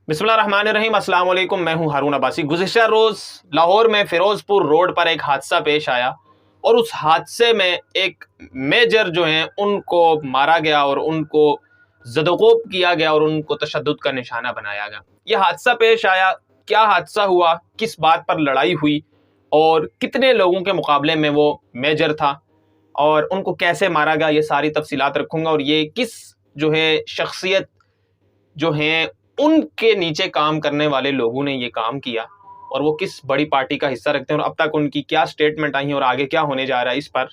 बिस्मिल्लाहिर्रहमानिर्रहीम। अस्सलाम वालेकुम। मैं हूं हारून अब्बासी। गुज़िश्ता रोज़ लाहौर में फिरोज़पुर रोड पर एक हादसा पेश आया और उस हादसे में एक मेजर जो हैं उनको मारा गया और उनको ज़दोक़ोब किया गया और उनको तशद्दुद का निशाना बनाया गया। यह हादसा पेश आया, क्या हादसा हुआ, किस बात पर लड़ाई हुई और कितने लोगों के मुकाबले में वो मेजर था और उनको कैसे मारा गया, ये सारी तफसीलात रखूँगा। और ये किस जो है शख्सियत जो हैं उनके नीचे काम करने वाले लोगों ने ये काम किया और वो किस बड़ी पार्टी का हिस्सा रखते हैं और अब तक उनकी क्या स्टेटमेंट आई है और आगे क्या होने जा रहा है, इस पर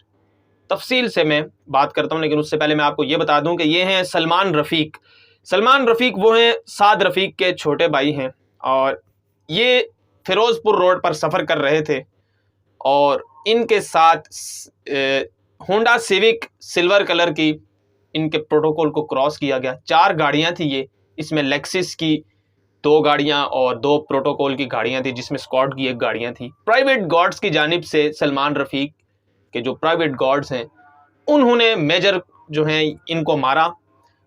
तफसील से मैं बात करता हूँ। लेकिन उससे पहले मैं आपको ये बता दूं कि ये हैं सलमान रफ़ीक। सलमान रफ़ीक वो हैं साद रफ़ीक के छोटे भाई हैं और ये फिरोज़पुर रोड पर सफ़र कर रहे थे और इनके साथ होंडा सिविक सिल्वर कलर की इनके प्रोटोकॉल को क्रॉस किया गया। 4 गाड़ियां थी ये, इसमें लेक्सिस की 2 गाड़ियां और 2 प्रोटोकॉल की गाड़ियां थी, जिसमें स्कॉट की 1 गाड़ियां थी। प्राइवेट गार्ड्स की जानिब से सलमान रफ़ीक के जो प्राइवेट गार्ड्स हैं उन्होंने मेजर जो हैं इनको मारा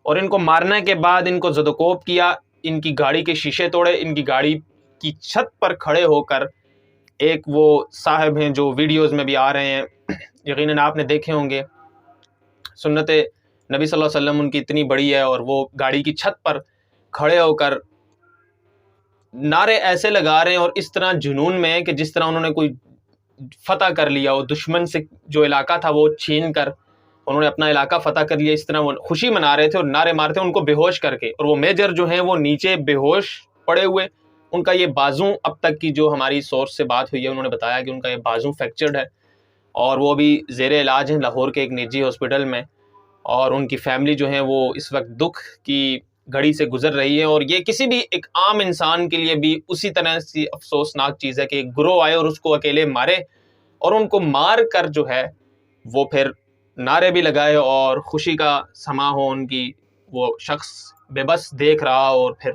और इनको मारने के बाद इनको ज़दोक़ोब किया, इनकी गाड़ी के शीशे तोड़े। इनकी गाड़ी की छत पर खड़े होकर एक वो साहब हैं जो वीडियोज़ में भी आ रहे हैं, यकीनन आपने देखे होंगे, सुन्नत नबी सल्लल्लाहु अलैहि वसल्लम उनकी इतनी बड़ी है और वो गाड़ी की छत पर खड़े होकर नारे ऐसे लगा रहे हैं और इस तरह जुनून में है कि जिस तरह उन्होंने कोई फतह कर लिया हो, दुश्मन से जो इलाका था वो छीन कर उन्होंने अपना इलाका फतह कर लिया। इस तरह वो खुशी मना रहे थे और नारे मारते उनको बेहोश करके। और वो मेजर जो हैं वो नीचे बेहोश पड़े हुए, उनका ये बाजू, अब तक की जो हमारी सोर्स से बात हुई है उन्होंने बताया कि उनका ये बाजू फ्रैक्चर्ड है और वो भी ज़ेरे इलाज हैं लाहौर के एक निजी हॉस्पिटल में। और उनकी फैमिली जो है वो इस वक्त दुख की घड़ी से गुजर रही है और ये किसी भी एक आम इंसान के लिए भी उसी तरह से अफसोसनाक चीज़ है कि एक ग्रोह आए और उसको अकेले मारे और उनको मार कर जो है वो फिर नारे भी लगाए और खुशी का समा हो, उनकी वो शख्स बेबस देख रहा और फिर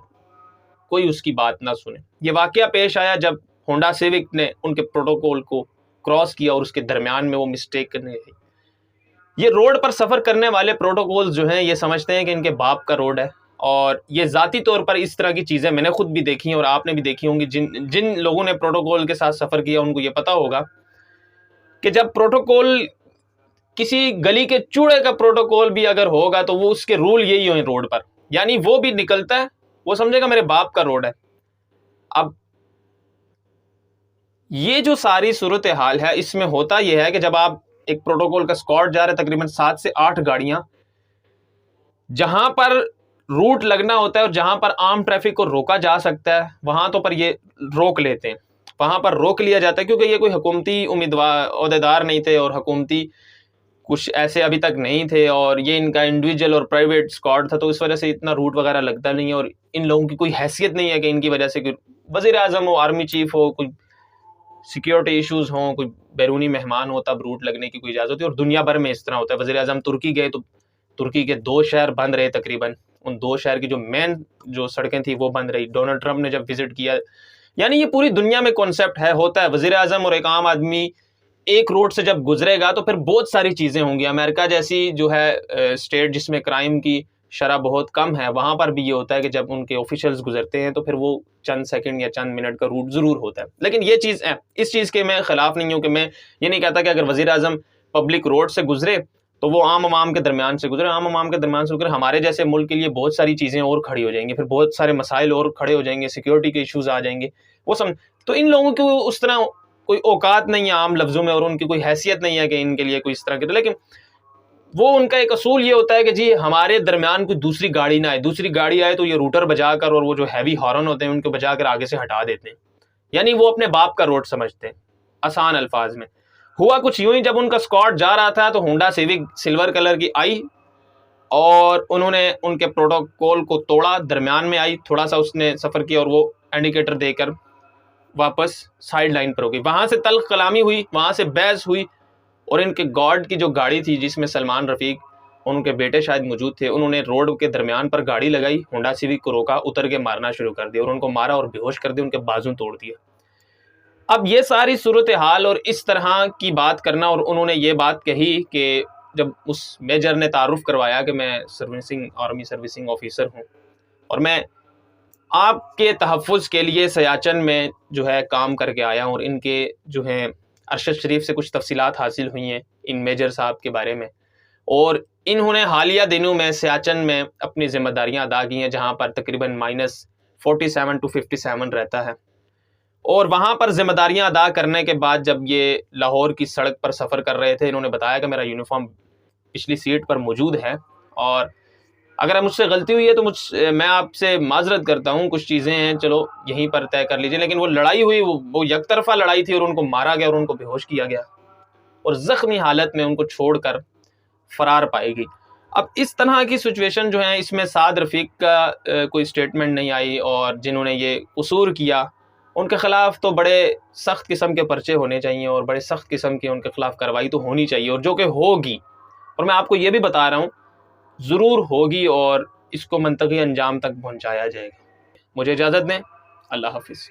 कोई उसकी बात ना सुने। ये वाकया पेश आया जब होंडा सिविक ने उनके प्रोटोकॉल को क्रॉस किया और उसके दरमियान में वो मिस्टेक करने गई। ये रोड पर सफ़र करने वाले प्रोटोकॉल्स जो हैं ये समझते हैं कि इनके बाप का रोड है और ये ज़ाती तौर पर इस तरह की चीज़ें मैंने खुद भी देखी हैं और आपने भी देखी होंगी। जिन लोगों ने प्रोटोकॉल के साथ सफ़र किया उनको ये पता होगा कि जब प्रोटोकॉल किसी गली के चूड़े का प्रोटोकॉल भी अगर होगा तो वो उसके रूल यही हो रोड पर, यानी वो भी निकलता है, वो समझेगा मेरे बाप का रोड है। अब ये जो सारी सूरत हाल है इसमें होता यह है कि जब आप एक प्रोटोकॉल का स्क्वाड जा रहे हैं, तकरीबन 7 से 8 गाड़ियां, जहां पर रूट लगना होता है और जहां पर आम ट्रैफिक को रोका जा सकता है वहां तो पर ये रोक लेते हैं, वहां पर रोक लिया जाता है क्योंकि ये कोई हुकूमती उम्मीदवार ओहदेदार नहीं थे और हुकूमती कुछ ऐसे अभी तक नहीं थे और ये इनका इंडिविजुअल और प्राइवेट स्क्वाड था, तो इस वजह से इतना रूट वगैरह लगता नहीं है और इन लोगों की कोई हैसियत नहीं है कि इनकी वजह से कोई वज़ीर आज़म हो, आर्मी चीफ हो, कोई सिक्योरिटी इश्यूज़ हों, कोई बैरूनी मेहमान हो, तब रूट लगने की कोई इजाज़त होती है। और दुनिया भर में इस तरह होता है। वज़ीर आज़म तुर्की गए तो तुर्की के 2 शहर बंद रहे, तकरीबन उन 2 शहर की जो मेन जो सड़कें थी वो बंद रही। डोनाल्ड ट्रंप ने जब विजिट किया, यानी ये पूरी दुनिया में कॉन्सेप्ट है, होता है। वज़ीर आज़म और एक आम आदमी एक रोड से जब गुजरेगा तो फिर बहुत सारी चीज़ें होंगी। अमेरिका जैसी जो है स्टेट जिसमें क्राइम की शरह बहुत कम है, वहाँ पर भी ये होता है कि जब उनके ऑफिशियल्स गुजरते हैं तो फिर वो चंद सेकंड या चंद मिनट का रूट ज़रूर होता है। लेकिन ये चीज़ है, इस चीज़ के मैं ख़िलाफ़ नहीं हूँ कि मैं ये नहीं कहता कि अगर वज़ीर आज़म पब्लिक रोड से गुजरे तो वो आम आवाम के दरमियान से गुजरे। आम आवाम के दरमियान से गुजरे, हमारे जैसे मुल्क के लिए बहुत सारी चीज़ें और खड़ी हो जाएंगी, फिर बहुत सारे मसाइल और खड़े हो जाएंगे, सिक्योरिटी के इशूज़ आ जाएंगे, वो समझ। तो इन लोगों की उस तरह कोई औकात नहीं है आम लफ्ज़ों में और उनकी कोई हैसियत नहीं है कि इनके लिए कोई इस तरह के, लेकिन वो उनका एक असूल ये होता है कि जी हमारे दरमियान कोई दूसरी गाड़ी ना आए, दूसरी गाड़ी आए तो ये रूटर बजा कर और वो जो हैवी हॉर्न होते हैं उनको बजा कर आगे से हटा देते हैं, यानी वो अपने बाप का रोड समझते हैं। आसान अल्फाज में हुआ कुछ यूं ही, जब उनका स्क्वाड जा रहा था तो होंडा सिविक सिल्वर कलर की आई और उन्होंने उनके प्रोटोकॉल को तोड़ा, दरमियान में आई, थोड़ा सा उसने सफ़र किया और वो इंडिकेटर देकर वापस साइड लाइन पर हो गई। वहां से तल्ख कलामी हुई, वहां से बहस हुई और इनके गार्ड की जो गाड़ी थी जिसमें सलमान रफ़ीक और उनके बेटे शायद मौजूद थे, उन्होंने रोड के दरमियान पर गाड़ी लगाई, होंडा सिविक को रोका, उतर के मारना शुरू कर दिया और उनको मारा और बेहोश कर दिया, उनके बाजू तोड़ दिया। अब ये सारी सूरत हाल और इस तरह की बात करना, और उन्होंने ये बात कही कि जब उस मेजर ने तारुफ करवाया कि मैं सर्विसिंग आर्मी सर्विसिंग ऑफिसर हूँ और मैं آپ کے تحفظ کے لیے سیاچن میں جو ہے کام کر کے آیا ہوں، اور ان کے جو ہیں ارشد شریف سے کچھ تفصیلات حاصل ہوئی ہیں ان میجر صاحب کے بارے میں، اور انہوں نے حالیہ دنوں میں سیاچن میں اپنی ذمہ داریاں ادا کی ہیں، جہاں پر تقریباً -47 to 57 رہتا ہے، اور وہاں پر ذمہ داریاں ادا کرنے کے بعد جب یہ لاہور کی سڑک پر سفر کر رہے تھے، انہوں نے بتایا کہ میرا یونیفارم پچھلی سیٹ پر موجود ہے، اور اگر مجھ سے غلطی ہوئی ہے تو میں آپ سے معذرت کرتا ہوں، کچھ چیزیں ہیں چلو یہیں پر طے کر لیجئے، لیکن وہ لڑائی ہوئی وہ یک طرفہ لڑائی تھی، اور ان کو مارا گیا اور ان کو بے ہوش کیا گیا، اور زخمی حالت میں ان کو چھوڑ کر فرار پائے گی۔ اب اس طرح کی سچویشن جو ہیں، اس میں سعد رفیق کا کوئی سٹیٹمنٹ نہیں آئی، اور جنہوں نے یہ قصور کیا ان کے خلاف تو بڑے سخت قسم کے پرچے ہونے چاہیے، اور بڑے سخت قسم کی ان کے خلاف کارروائی تو ہونی چاہیے، اور جو کہ ہوگی، اور میں آپ کو یہ بھی بتا رہا ہوں ضرور ہوگی، اور اس کو منطقی انجام تک پہنچایا جائے گا۔ مجھے اجازت دیں، اللہ حافظ۔